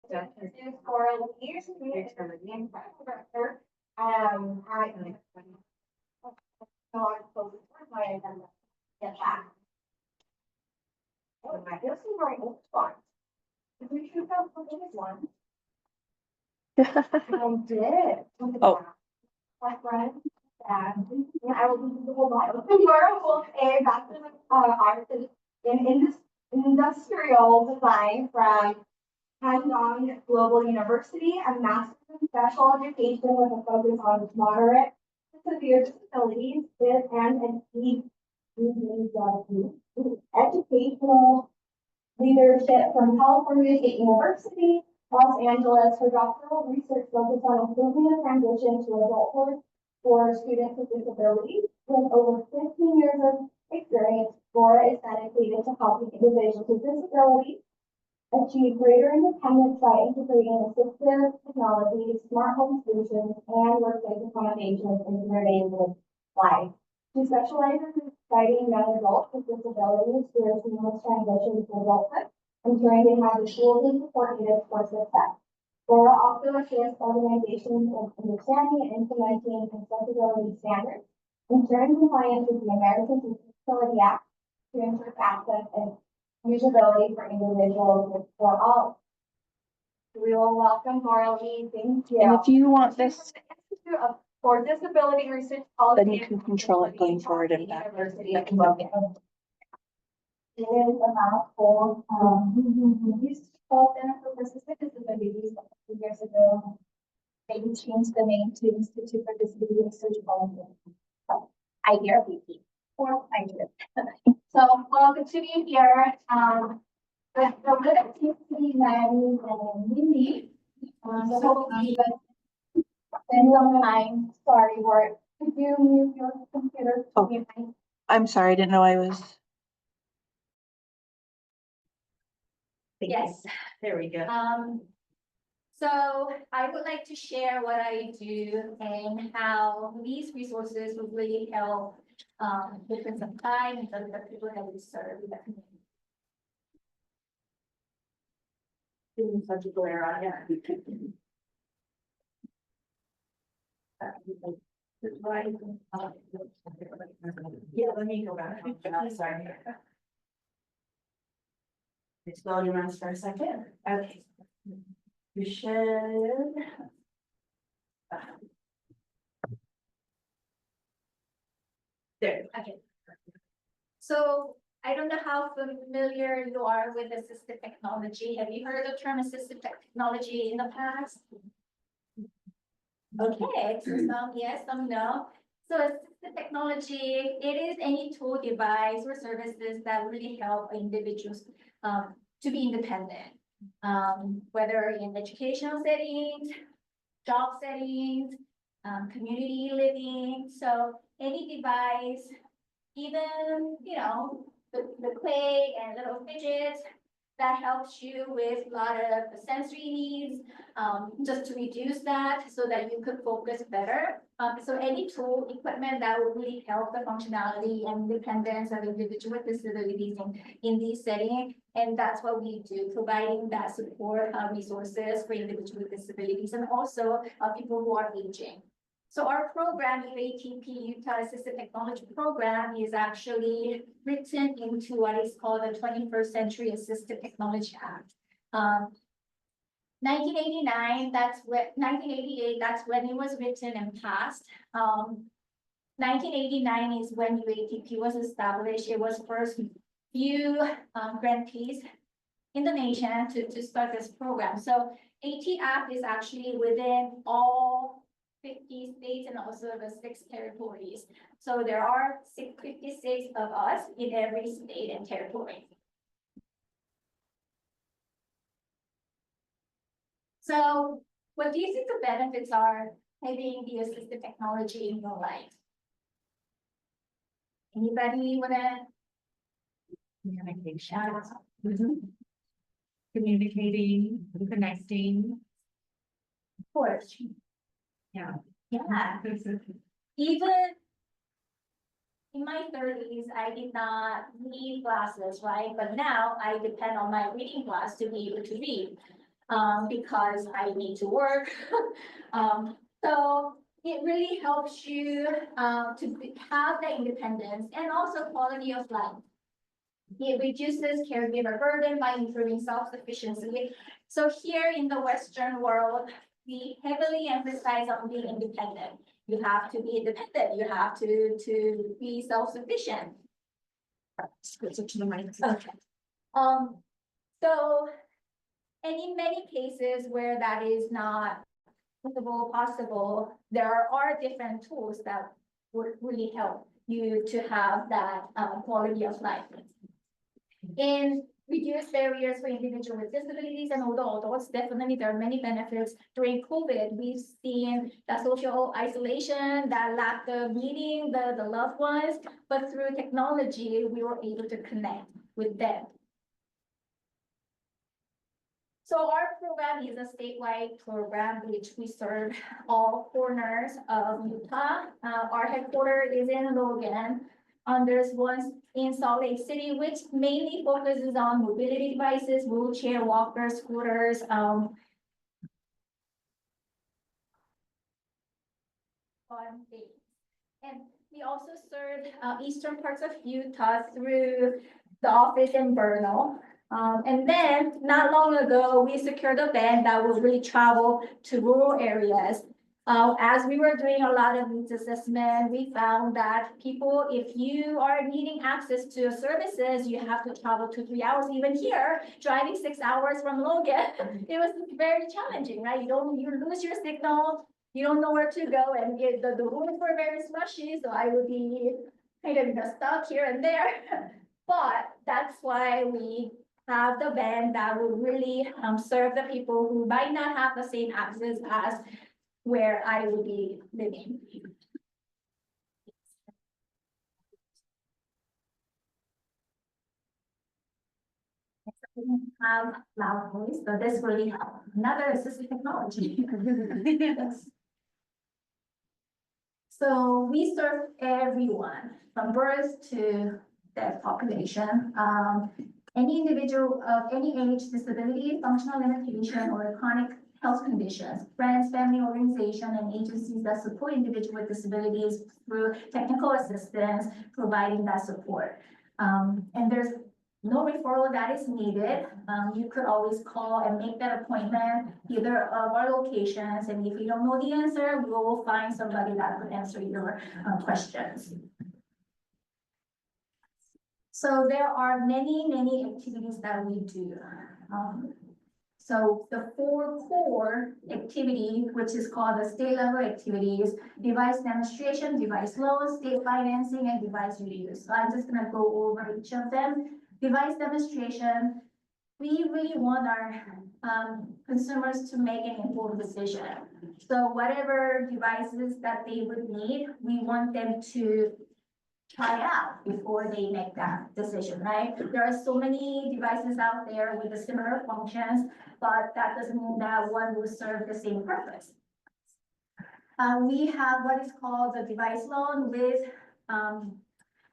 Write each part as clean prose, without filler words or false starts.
Presenter-Bora Lee, and director. I so I'm supposed to work my agenda. Get back. Oh, this is very old font. Did we shoot out for this one? I did. Oh. My friend, Dad, and I will do the whole Bible. Tomorrow will a Bachelor of Arts in Industrial Design from Hanong Global University, a Master's in Special Education with a focus on moderate to severe disabilities and an educational leadership from California State University, Los Angeles. Her doctoral research focused on improving the transition to adulthood for students with disabilities. With over 15 years of experience, Bora is dedicated to helping individuals with disabilities achieve greater independence by integrating assistive technologies, smart home solutions, and workplace accommodations into their daily life. She specializes in guiding young adults with disabilities through a seamless transition to adulthood, ensuring they have the tools and support needed for success. Bora also assists organizations in understanding and implementing accessibility standards, ensuring compliance with the Americans with Disabilities Act to ensure access and usability for individuals for all. We will welcome Bora Lee. Thank you. And if you want this, For Disability Research Policy, then you can control it going forward and back. University of Columbia. It is a mouthful. We used to call Center for Persistent Disabilities a few years ago. They changed the name to Institute for Disability Research Policy. I hear repeat. Or I do. So welcome to be here. With the relatively naive and unique. So hopefully, then sometime, sorry, Ward. Could you mute your computer? Oh. I'm sorry, I didn't know I was. Yes, there we go. So I would like to share what I do and how these resources will really help different some time and the people that we serve in the community. Doing such a glare on it. Yeah, let me go back. Sorry. It's slowly runs for a second. Okay. You should. There. Okay. So I don't know how familiar you are with assistive technology. Have you heard the term assistive technology in the past? Okay, so some yes, some no. So assistive technology, it is any tool, device, or services that really help individuals to be independent, whether in educational settings, job settings, community living. So any device, even, you know, the clay and little fidgets that helps you with a lot of the sensory needs, just to reduce that so that you could focus better. So any tool, equipment that will really help the functionality and independence of individual with disabilities in these settings. And that's what we do, providing that support resources for individuals with disabilities and also people who are aging. So our program, UATP, Utah Assistive Technology Program, is actually written into what is called the 21st Century Assistive Technology Act. 1989, that's when 1988, that's when it was written and passed. 1989 is when UATP was established. It was first few grantees in the nation to start this program. So AT Act is actually within all 50 states and also the 6 territories. So there are 56 of us in every state and territory. So what do you think the benefits are having the assistive technology in your life? Anybody wanna? Communication. Communicating, connecting. Of course. Yeah. Yeah. Even in my 30s, I did not need glasses, right? But now I depend on my reading glass to be able to read. because I need to work. So it really helps you, have the independence and also quality of life. It reduces caregiver burden by improving self-sufficiency. So here in the Western world, we heavily emphasize on being independent. You have to be independent. You have to be self-sufficient. Switch it to the mic. Okay. So, and in many cases where that is not possible, there are different tools that would really help you to have that quality of life. And reduce barriers for individuals with disabilities and older adults. Definitely, there are many benefits. During COVID, we've seen that social isolation, that lack of meeting the loved ones, but through technology, we were able to connect with them. So our program is a statewide program which we serve all corners of Utah. Our headquarters is in Logan. There's one in Salt Lake City, which mainly focuses on mobility devices, wheelchair, walkers, scooters. And we also serve eastern parts of Utah through the office in Vernal. And then not long ago, we secured a van that will really travel to rural areas. As we were doing a lot of needs assessment, we found that people, if you are needing access to services, you have to travel 2-3 hours. Even here, driving 6 hours from Logan, it was very challenging, right? You lose your signal, you don't know where to go, and the roads were very slushy, so I would be kind of stuck here and there. But that's why we have the van that will really serve the people who might not have the same access as where I will be living. Have loud voice, so this really helps. Another assistive technology. Yes. So we serve everyone from birth to death population. Any individual of any age, disability, functional limitation, or chronic health conditions, friends, family, organization, and agencies that support individuals with disabilities through technical assistance, providing that support. And there's no referral that is needed. You could always call and make that appointment, either of our locations, and if you don't know the answer, we will find somebody that could answer your questions. So there are many activities that we do. So the 4 core activity, which is called the state level activities, device demonstration, device loans, state financing, and device reuse. So I'm just gonna go over each of them. Device demonstration, we really want our consumers to make an informed decision. So whatever devices that they would need, we want them to try out before they make that decision, right? There are so many devices out there with the similar functions, but that doesn't mean that one will serve the same purpose. We have what is called the device loan with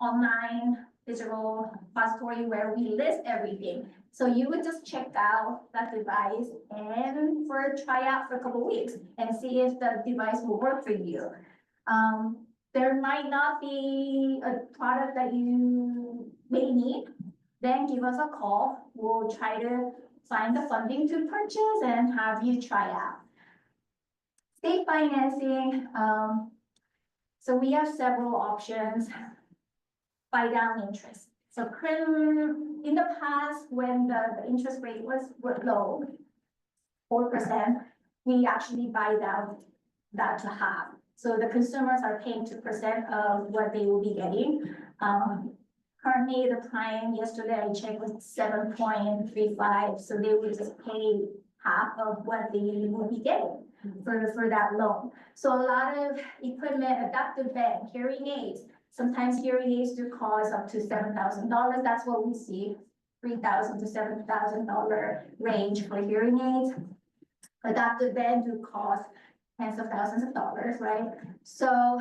online digital repository where we list everything. So you would just check out that device and for a tryout for a couple of weeks and see if the device will work for you. There might not be a product that you may need, then give us a call. We'll try to find the funding to purchase and have you try out. State financing, so we have several options. Buy down interest. So in the past, when the interest rate was low, 4%, we actually buy down that to half. So the consumers are paying 2% of what they will be getting. Currently, the prime yesterday I checked was 7.35, so they would just pay half of what they will be getting for that loan. So a lot of equipment, adaptive bed, hearing aids. Sometimes hearing aids do cost up to $7,000. That's what we see, $3,000 to $7,000 range for hearing aids. Adaptive bed do cost tens of thousands of dollars, right? So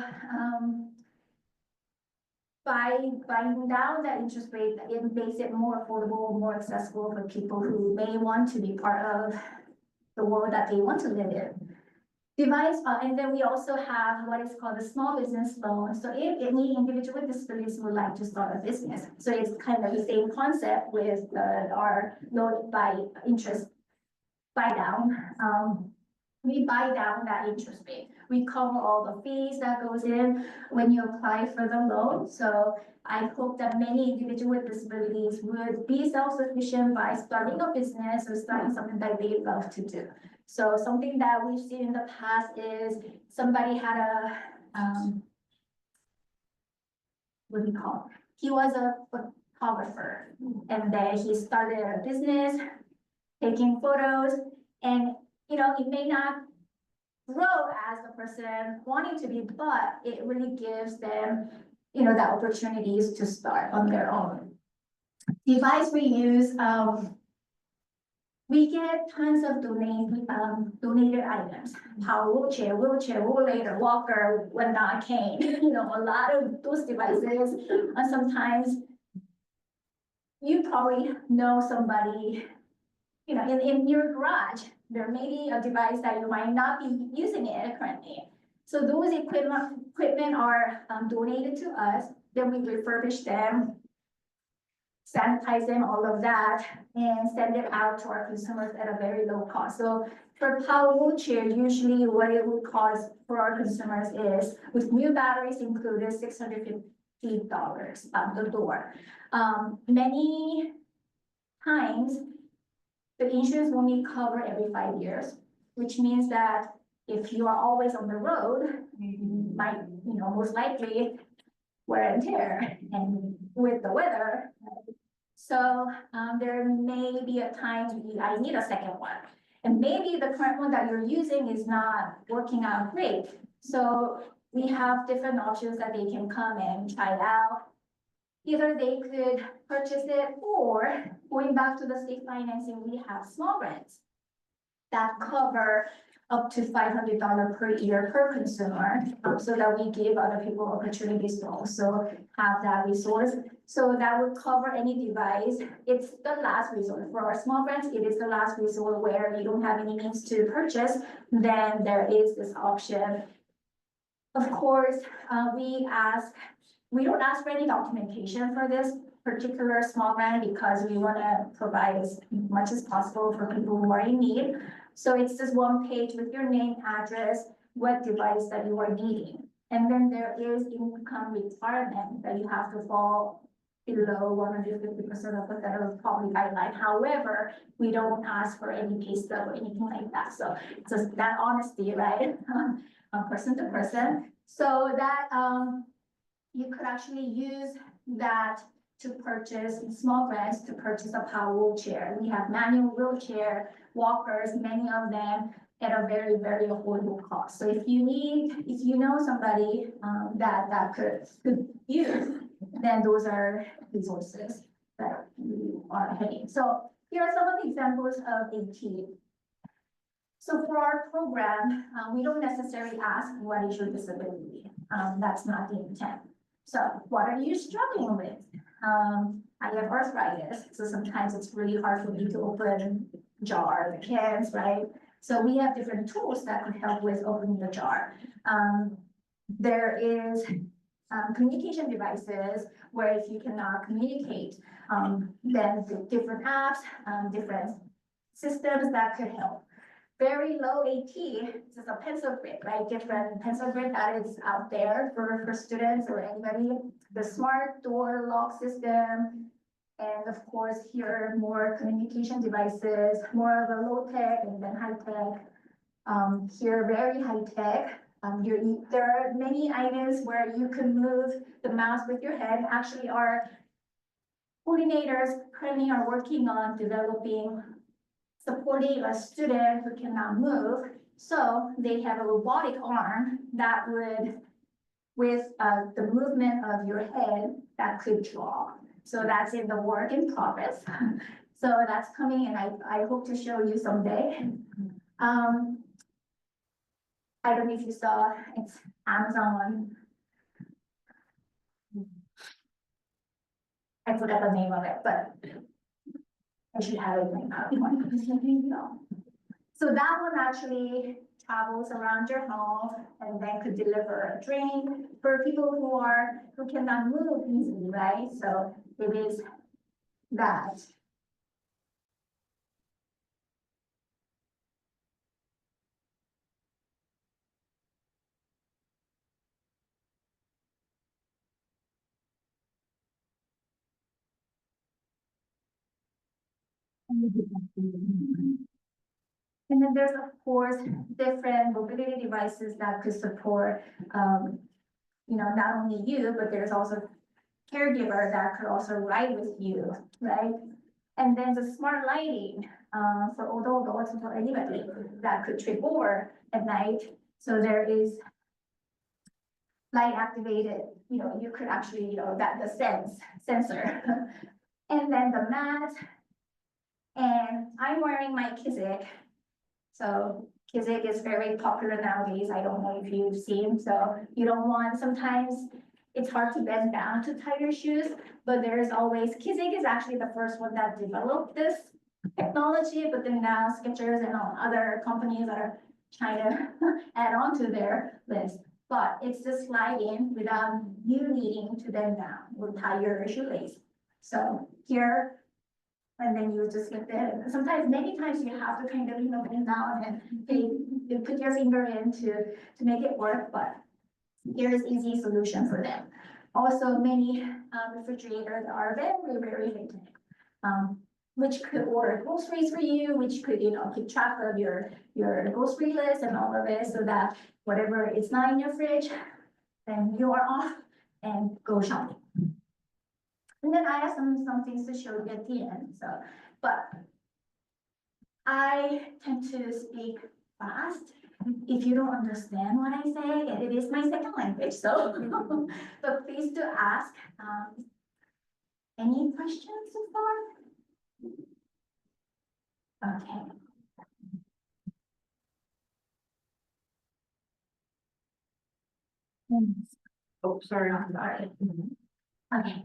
by buying down that interest rate, it makes it more affordable, more accessible for people who may want to be part of the world that they want to live in. Device, and then we also have what is called the small business loan. So if any individual with disabilities would like to start a business, so it's kind of the same concept with our loan by interest buy down. We buy down that interest rate. We cover all the fees that goes in when you apply for the loan. So I hope that many individuals with disabilities would be self-sufficient by starting a business or starting something that they love to do. So something that we've seen in the past is somebody had a, what do you call it? He was a photographer and then he started a business taking photos, and you know, it may not grow as the person wanting to be, but it really gives them, you know, the opportunities to start on their own. Device we use, we get tons of donated items, power wheelchair, rollator, walker, whatnot, cane, you know, a lot of those devices. And sometimes you probably know somebody, you know, in your garage, there may be a device that you might not be using it currently. So those equipment are donated to us, then we refurbish them, sanitize them, all of that, and send it out to our consumers at a very low cost. So for power wheelchair, usually what it would cost for our consumers is, with new batteries included, $650 out the door. Many times, the insurance will only cover every 5 years, which means that if you are always on the road, you might, you know, most likely wear and tear and with the weather. So there may be a time I need a second one. And maybe the current one that you're using is not working out great. So we have different options that they can come and try it out. Either they could purchase it, or going back to the state financing, we have small grants that cover up to $500 per year per consumer, so that we give other people opportunities to also have that resource. So that would cover any device. It's the last resort. For our small grants, it is the last resort where you don't have any means to purchase, then there is this option. Of course, we don't ask for any documentation for this particular small grant because we want to provide as much as possible for people who are in need. So it's just one page with your name, address, what device that you are needing. And then there is income requirement that you have to fall below 150% of the federal poverty guideline. However, we don't ask for any pay stub or anything like that. So it's just that honesty, right? Person to person. So that, you could actually use that to purchase small grants to purchase a power wheelchair. We have manual wheelchair, walkers, many of them at a very, very affordable cost. So if you know somebody that could use, then those are resources that we are heading. So here are some of the examples of AT. So for our program, we don't necessarily ask what is your disability. That's not the intent. So what are you struggling with? I have arthritis, so sometimes it's really hard for me to open jar, cans, right? So we have different tools that can help with opening the jar. There is communication devices where if you cannot communicate, then the different apps, different systems that could help. Very low AT, this is a pencil grip, right? Different pencil grip that is out there for students or anybody. The smart door lock system. And of course, here more communication devices, more of a low tech and then high tech. Here, very high tech. There are many items where you can move the mouse with your head. Actually, our coordinators currently are working on supporting a student who cannot move. So they have a robotic arm that would, with the movement of your head, that could draw. So that's in the work in progress. So that's coming, and I hope to show you someday. I don't know if you saw, it's Amazon. I forgot the name of it, but I should have it in my PowerPoint. No. So that one actually travels around your home and then could deliver a drink for people who cannot move easily, right? So it is that. And then there's, of course, different mobility devices that could support, not only you, but there's also caregiver that could also ride with you, right? And then the smart lighting, for older adults or for anybody that could trip over at night. So there is light activated, you could actually, that the sensor. And then the mat. And I'm wearing my Kizik. So Kizik is very popular nowadays. I don't know if you've seen, so you don't want, sometimes it's hard to bend down to tie your shoes, but there's always, Kizik is actually the first one that developed this technology, but then now Skechers and all other companies are trying to add on to their list. But it's just sliding without you needing to bend down or tie your shoelace. So here, and then you just get there. And sometimes, many times you have to kind of, bend down and you put your finger in to make it work, but here's easy solution for them. Also, many refrigerators are very, very high-tech, which could order groceries for you, which could, keep track of your grocery list and all of it, so that whatever is not in your fridge, then you are off and go shopping. And then I have some things to show you at the end, so, but I tend to speak fast. If you don't understand what I say, and it is my second language, so, but please do ask. Any questions so far? Okay. Oh, sorry. Sorry. Okay.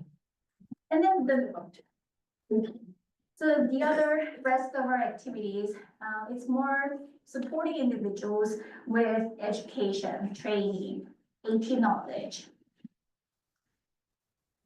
And then so the other rest of our activities, it's more supporting individuals with education, training, AP knowledge.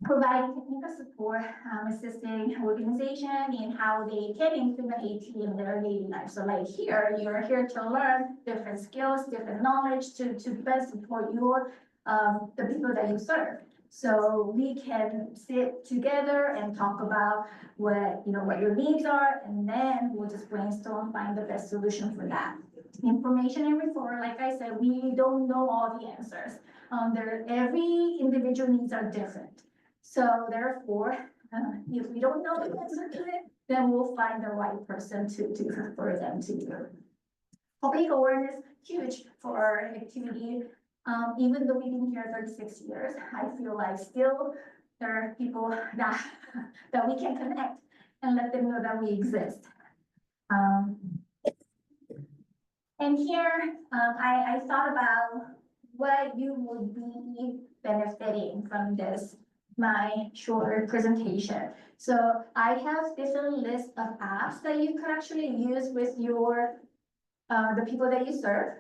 Providing technical support, assisting organization in how they can implement AT in their daily life. So like here, you're here to learn different skills, different knowledge to best support your, the people that you serve. So we can sit together and talk about what your needs are, and then we'll just brainstorm, find the best solution for that. Information and referral, like I said, we don't know all the answers. Every individual needs are different. So therefore, if we don't know the answer to it, then we'll find the right person to refer them to. Public awareness, huge for our activity. Even though we've been here 36 years, I feel like still there are people that we can connect and let them know that we exist. And here, I thought about what you would be benefiting from this, my shorter presentation. So I have different lists of apps that you could actually use with your, the people that you serve.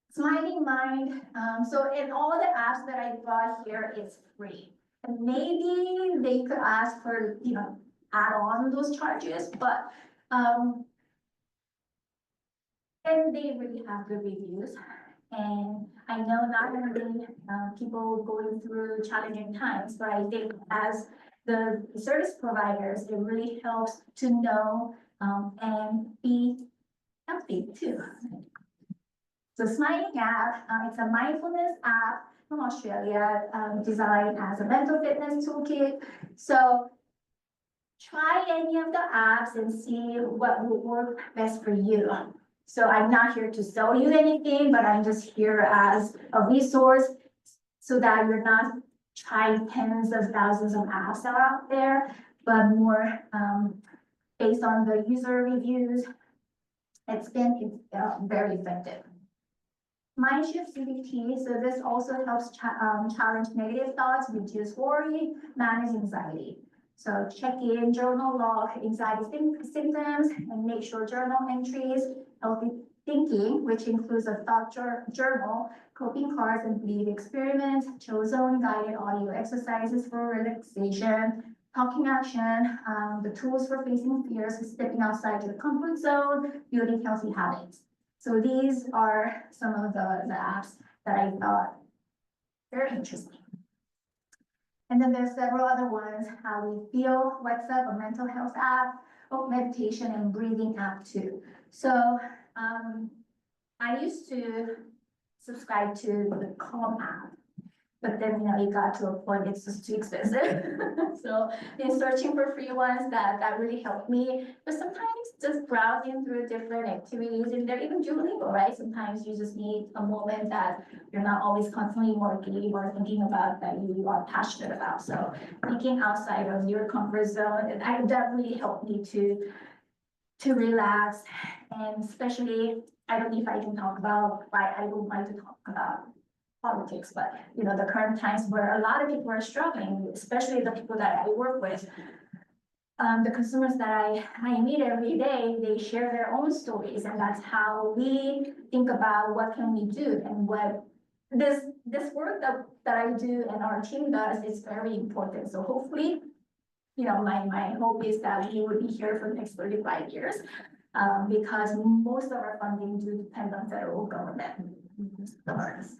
Smiling Mind, so in all the apps that I brought here, it's free. And maybe they could ask for, add on those charges, but, and they really have good reviews. And I know not only people going through challenging times, but I think as the service providers, it really helps to know and be healthy too. So Smiling app, it's a mindfulness app from Australia, designed as a mental fitness toolkit. So try any of the apps and see what will work best for you. So I'm not here to sell you anything, but I'm just here as a resource so that you're not trying tens of thousands of apps that are out there, but more based on the user reviews. It's been very effective. Mindshift CBT, so this also helps challenge negative thoughts, reduce worry, manage anxiety. So check in, journal log anxiety symptoms, and make sure journal entries, healthy thinking, which includes a thought journal, coping cards and belief experiments, chill zone guided audio exercises for relaxation, talking action, the tools for facing fears, stepping outside to the comfort zone, building healthy habits. So these are some of the apps that I thought very interesting. And then there's several other ones, How We Feel, What's Up, a mental health app, meditation and breathing app too. So I used to subscribe to the Calm app, but then, it got to a point, it's just too expensive. So in searching for free ones, that really helped me. But sometimes just browsing through different activities, and they're even Duolingo, right? Sometimes you just need a moment that you're not always constantly working or thinking about that you are passionate about. So thinking outside of your comfort zone, and that really helped me to relax. And especially, I don't know if I can talk about why I don't like to talk about politics, but the current times where a lot of people are struggling, especially the people that I work with, the consumers that I meet every day, they share their own stories, and that's how we think about what can we do, and what this work that I do and our team does is very important. So hopefully, my hope is that we will be here for the next 35 years, because most of our funding do depend on federal government dollars.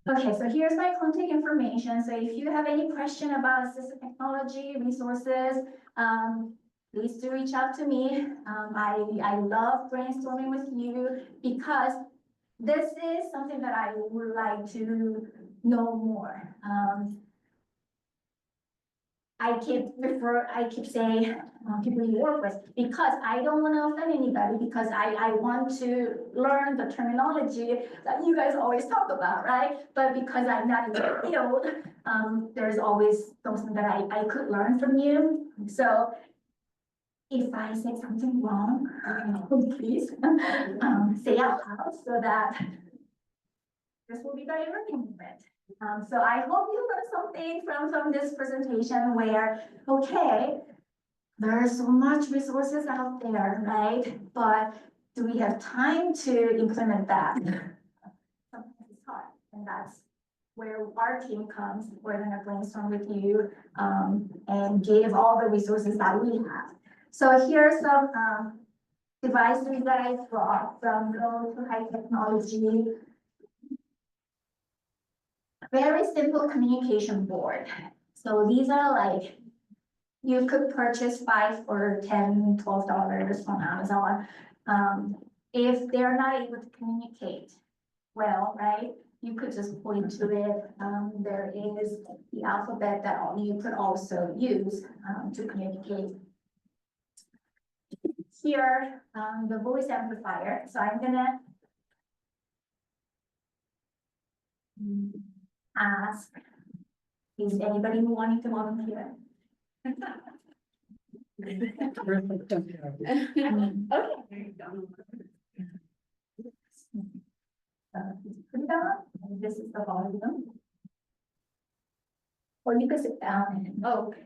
Okay, so here's my contact information. So if you have any question about assistive technology resources, please do reach out to me. I love brainstorming with you because this is something that I would like to know more. I keep saying people you work with, because I don't want to offend anybody, because I want to learn the terminology that you guys always talk about, right? But because I'm not in the field, there's always something that I could learn from you. So if I say something wrong, please say out loud so that this will be my learning moment. So I hope you learned something from this presentation where, okay, there are so much resources out there, right? But do we have time to implement that? Sometimes it's hard, and that's where our team comes. We're gonna brainstorm with you and give all the resources that we have. So here are some devices that I brought from low to high technology. Very simple communication board. So these are like, you could purchase 5 for $10, $12 on Amazon. If they're not able to communicate well, right, you could just point to it. There is the alphabet that you could also use to communicate. Here, the voice amplifier. So I'm gonna ask, is anybody wanting to volunteer? Okay. Put it on, and this is the volume. Or you can sit down and, okay.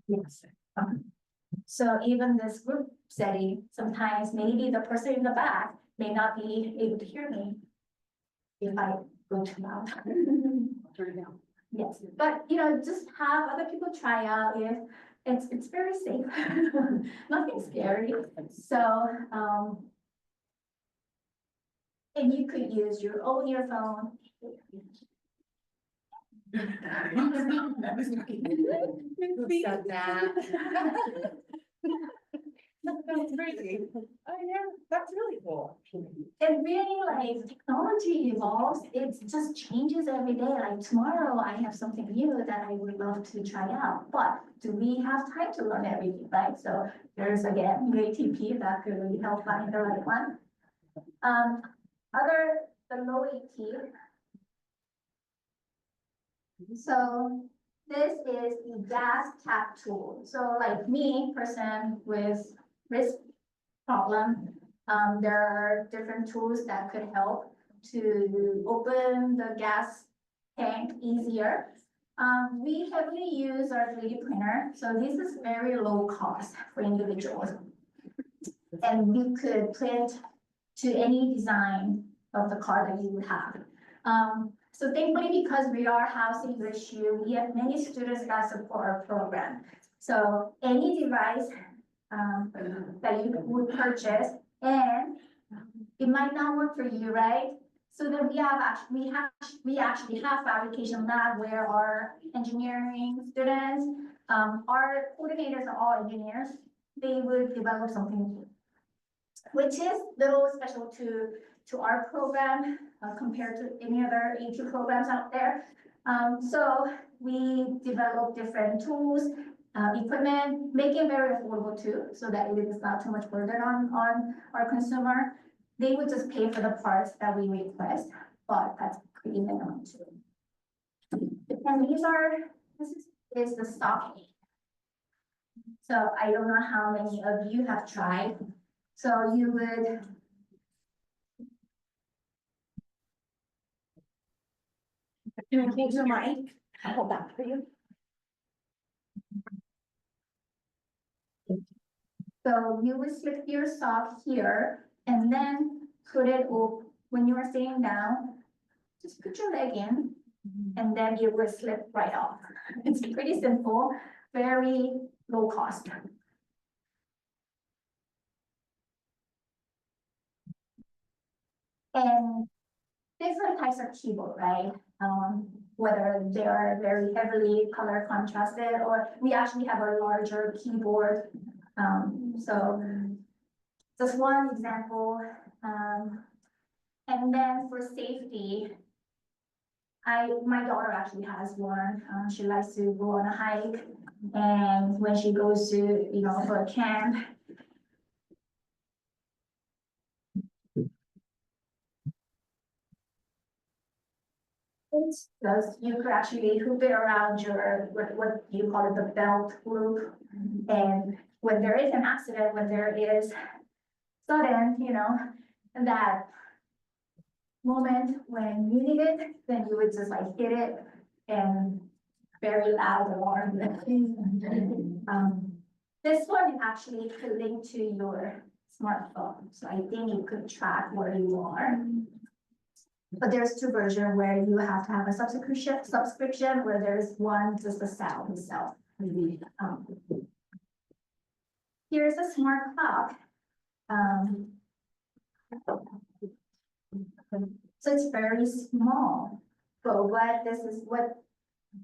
Yes. So even this group setting, sometimes maybe the person in the back may not be able to hear me if I go too loud. Turn it down. Yes, but just have other people try out if it's very safe. Nothing scary. So and you could use your own earphone. Who said that? That's crazy. Oh, yeah, that's really cool. And really, like, technology evolves, it just changes every day. Like tomorrow, I have something new that I would love to try out, but do we have time to learn everything, right? So there's again, UATP that could really help find the right one. The low AT. So this is the gas tap tool. So like me, person with wrist problem, there are different tools that could help to open the gas tank easier. We heavily use our 3D printer, so this is very low cost for individuals. And we could print to any design of the car that you would have. So thankfully, because we are housing issue, we have many students that support our program. So any device that you would purchase, and it might not work for you, right? So then we actually have fabrication lab where our engineering students, our coordinators are all engineers. They would develop something which is little special to our program compared to any other AT programs out there. So we develop different tools, equipment, make it very affordable too, so that it is not too much burden on our consumer. They would just pay for the parts that we request, but that's pretty minimum too. And this is the stock. So I don't know how many of you have tried. So you would Can I take your mic? I'll hold that for you. So you would slip your sock here and then put it up when you are sitting down. Just put your leg in and then it will slip right off. It's pretty simple, very low cost. And different types of keyboard, right? Whether they are very heavily color contrasted or we actually have a larger keyboard. So just one example. And then for safety, my daughter actually has one. She likes to go on a hike, and when she goes to, for a camp, it's just, you could actually hoop it around your, what you call it, the belt loop. And when there is an accident, when there is sudden, that moment when you need it, then you would just like hit it and very loud alarm. This one actually could link to your smartphone, so I think you could track where you are. But there's two versions where you have to have a subscription where there's one just the sound itself. Here's a smart clock. So it's very small, but what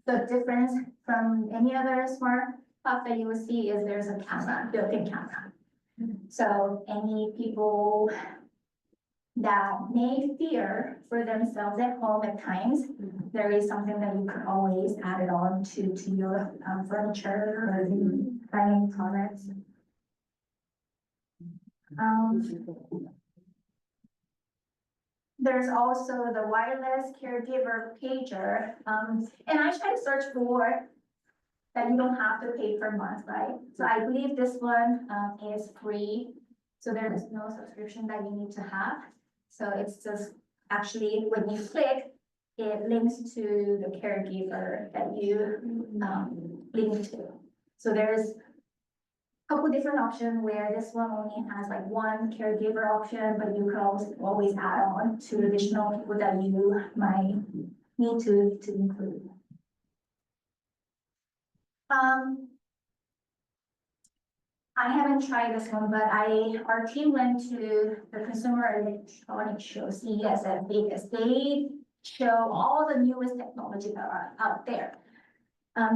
the difference from any other smart clock that you will see is there's a camera, built-in camera. So any people that may fear for themselves at home at times, there is something that you can always add it on to your furniture or dining products. There's also the wireless caregiver pager, and I try to search for that you don't have to pay per month, right? So I believe this one is free, so there is no subscription that you need to have. So it's just actually when you click, it links to the caregiver that you link to. So there's a couple different options where this one only has like one caregiver option, but you can always add on to additional people that you might need to include. I haven't tried this one, but our team went to the Consumer Electronics Show, CES at Vegas. They show all the newest technology that are out there.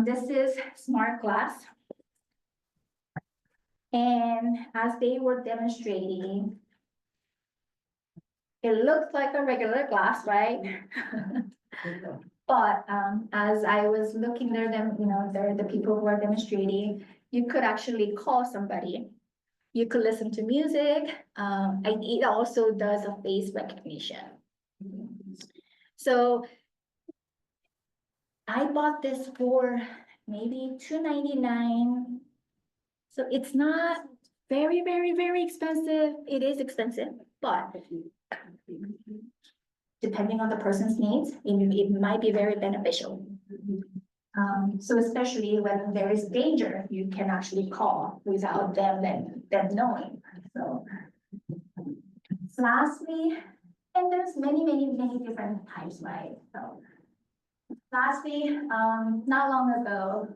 This is smart glass. And as they were demonstrating, it looked like a regular glass, right? But as I was looking there, the people who are demonstrating, you could actually call somebody. You could listen to music. It also does a face recognition. So I bought this for maybe $2.99. So it's not very, very, very expensive. It is expensive, but depending on the person's needs, it might be very beneficial. So especially when there is danger, you can actually call without them knowing, so. Lastly, and there's many different types, right? So lastly, not long ago,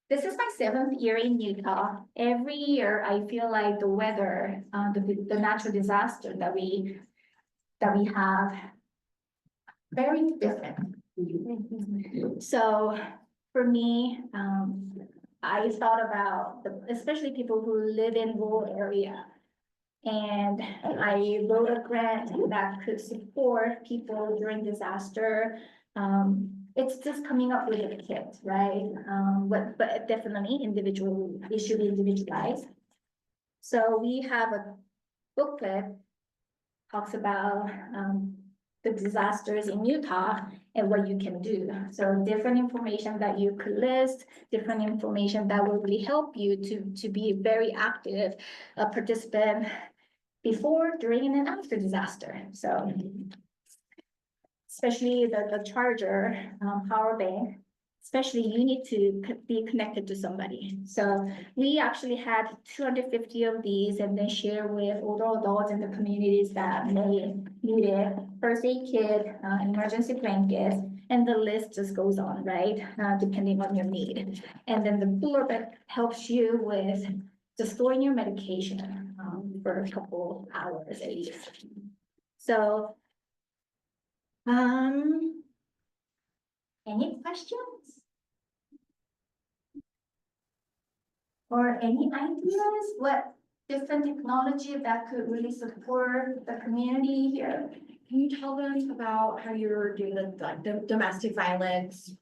this is my 7th year in Utah. Every year, I feel like the weather, the natural disaster that we have, very different. So for me, I thought about especially people who live in rural area. And I wrote a grant that could support people during disaster. It's just coming up with a kit, right? But definitely it should be individualized. So we have a booklet talks about the disasters in Utah and what you can do. So different information that you could list, different information that will really help you to be a very active participant before, during, and after disaster. So especially the charger, power bank, especially you need to be connected to somebody. So we actually had 250 of these and then share with older adults in the communities that may need it. First aid kit, emergency blankets, and the list just goes on, right? Depending on your need. And then the cooler bag helps you with just storing your medication for a couple hours at least. So, any questions? Or any ideas what different technology that could really support the community here? Can you tell them about how you're doing the domestic violence,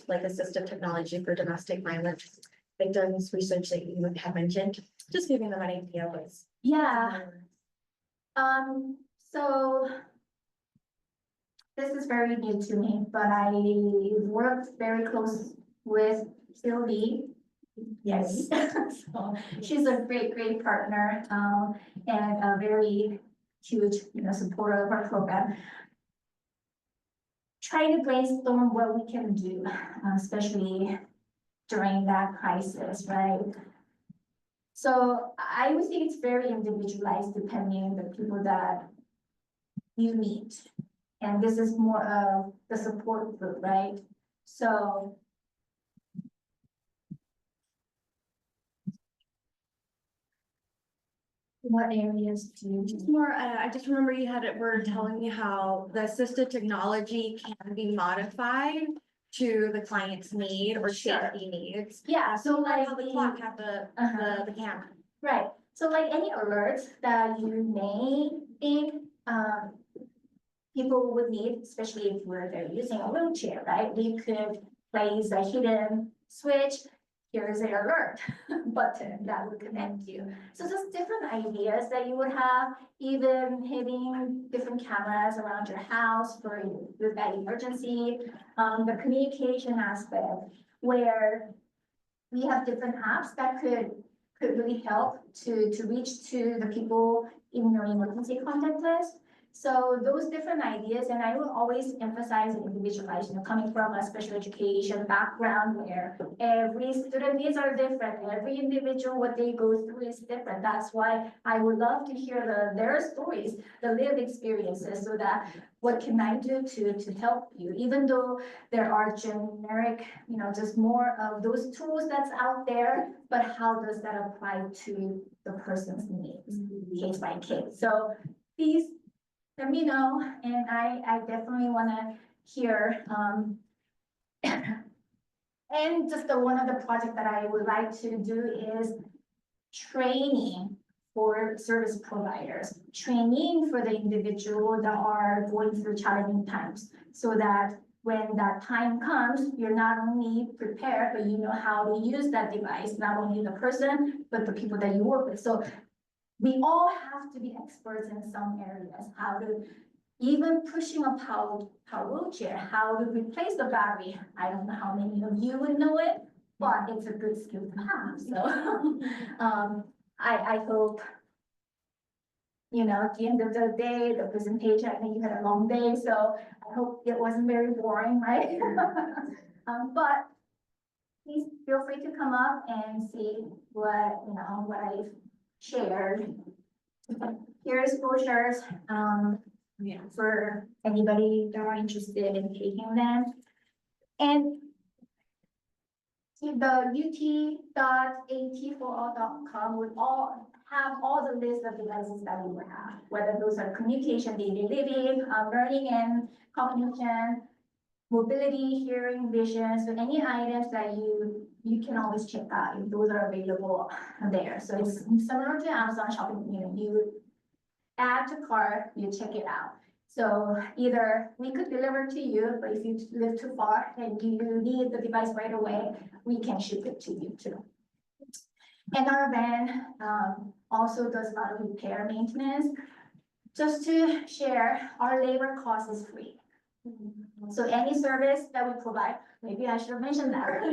like assistive technology for domestic violence victims research that you have mentioned? Just giving them an idea of what's. Yeah. So this is very new to me, but I worked very close with Sylvie. Yes, so she's a great partner, and a very huge, supporter of our program. Trying to brainstorm what we can do, especially during that crisis, right? So I would think it's very individualized depending on the people that you meet. And this is more of the support group, right? So what areas do you? Just more, I just remember you had it, were telling me how the assistive technology can be modified to the client's need or safety needs. Yeah, so like How the clock had the camera. right, so like any alerts that you may think, people would need, especially if they're using a wheelchair, right? We could place a hidden switch. Here's an alert button that would connect you. So just different ideas that you would have, even hitting different cameras around your house for that emergency. The communication aspect, where we have different apps that could really help to reach to the people in your emergency contact list. So those different ideas, and I will always emphasize and individualize, coming from a special education background where every student needs are different, every individual, what they go through is different. That's why I would love to hear their stories, the lived experiences, so that what can I do to help you, even though there are generic, just more of those tools that's out there, but how does that apply to the person's needs, case by case? So please let me know, and I definitely want to hear, and just one of the projects that I would like to do is training for service providers, training for the individual that are going through challenging times, so that when that time comes, you're not only prepared, but you know how to use that device, not only the person, but the people that you work with. So we all have to be experts in some areas, how to even pushing a power wheelchair, how to replace the battery. I don't know how many of you would know it, but it's a good skill to have, so. I hope, you know, at the end of the day, the presentation, I think you had a long day, so I hope it wasn't very boring, right? But please feel free to come up and see what, you know, what I've shared. Here's brochures, for anybody that are interested in taking them. And the ut.at4all.com would all have all the list of devices that we would have, whether those are communication, daily living, learning and comprehension, mobility, hearing, vision, so any items that you can always check out, if those are available there. So it's similar to Amazon shopping, you know, you add to cart, you check it out. So either we could deliver to you, but if you live too far and you need the device right away, we can ship it to you too. And our van also does a lot of repair maintenance. Just to share, our labor cost is free. So any service that we provide, maybe I should have mentioned that.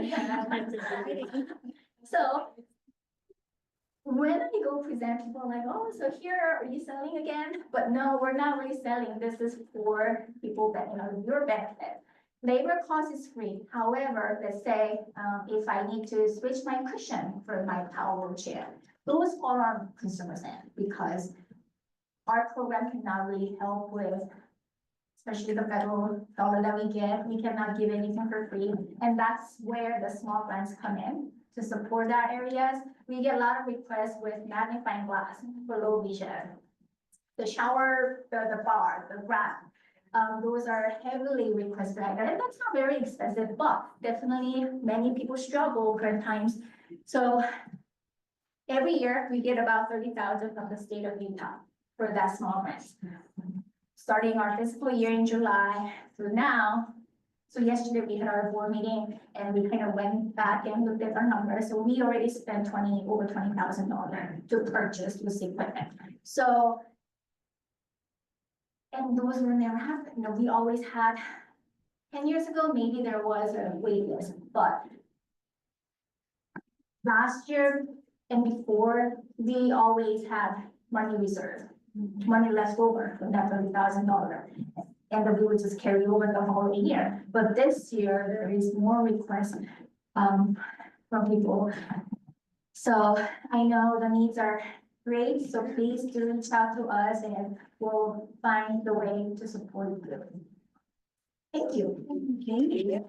So when I go present, people are like, oh, so here, are you selling again? But no, we're not really selling. This is for people that, you know, your benefit. Labor cost is free. However, let's say if I need to switch my cushion for my power wheelchair, those fall on consumers' end because our program cannot really help with, especially the federal dollar that we get. We cannot give anything for free. And that's where the small grants come in to support that areas. We get a lot of requests with magnifying glass for low vision. The shower, the bar, the wrap, those are heavily requested. And that's not very expensive, but definitely many people struggle at times. So every year we get about 30,000 from the state of Utah for that small grant. Starting our fiscal year in July through now. So yesterday we had our board meeting and we kind of went back and looked at our numbers. So we already spent over $20,000 to purchase this equipment. So, and those will never happen. You know, we always had, 10 years ago, maybe there was a wait list, but last year and before, we always had money reserved, money left over from that $30,000. And then we would just carry over the whole year. But this year, there is more requests from people. So I know the needs are great, so please do reach out to us and we'll find the way to support you. Thank you. Thank you.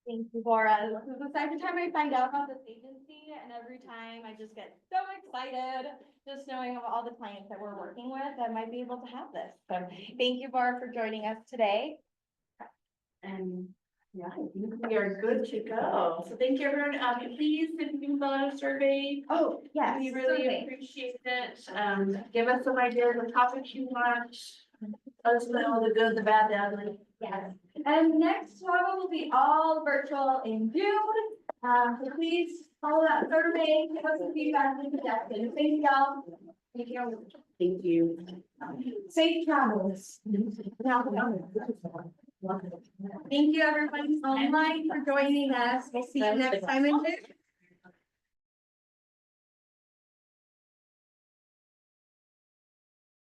Thank you, Bora. This is the second time I find out about this agency, and every time I just get so excited, just knowing of all the clients that we're working with that might be able to have this. So thank you, Bora, for joining us today. And yeah, I think we are good to go. So thank you, everyone. Please, if you can fill out a survey, Oh, yes. we really appreciate it. Give us some ideas of topics you want. Let us know the good, the bad, the ugly. Yes. And next SWAVO will be all virtual in June. So please follow that survey, give us some feedback and suggestions. Thank y'all. Thank you. Thank you. Safe travels. Thank you, everybody online for joining us. We'll see you next time in June.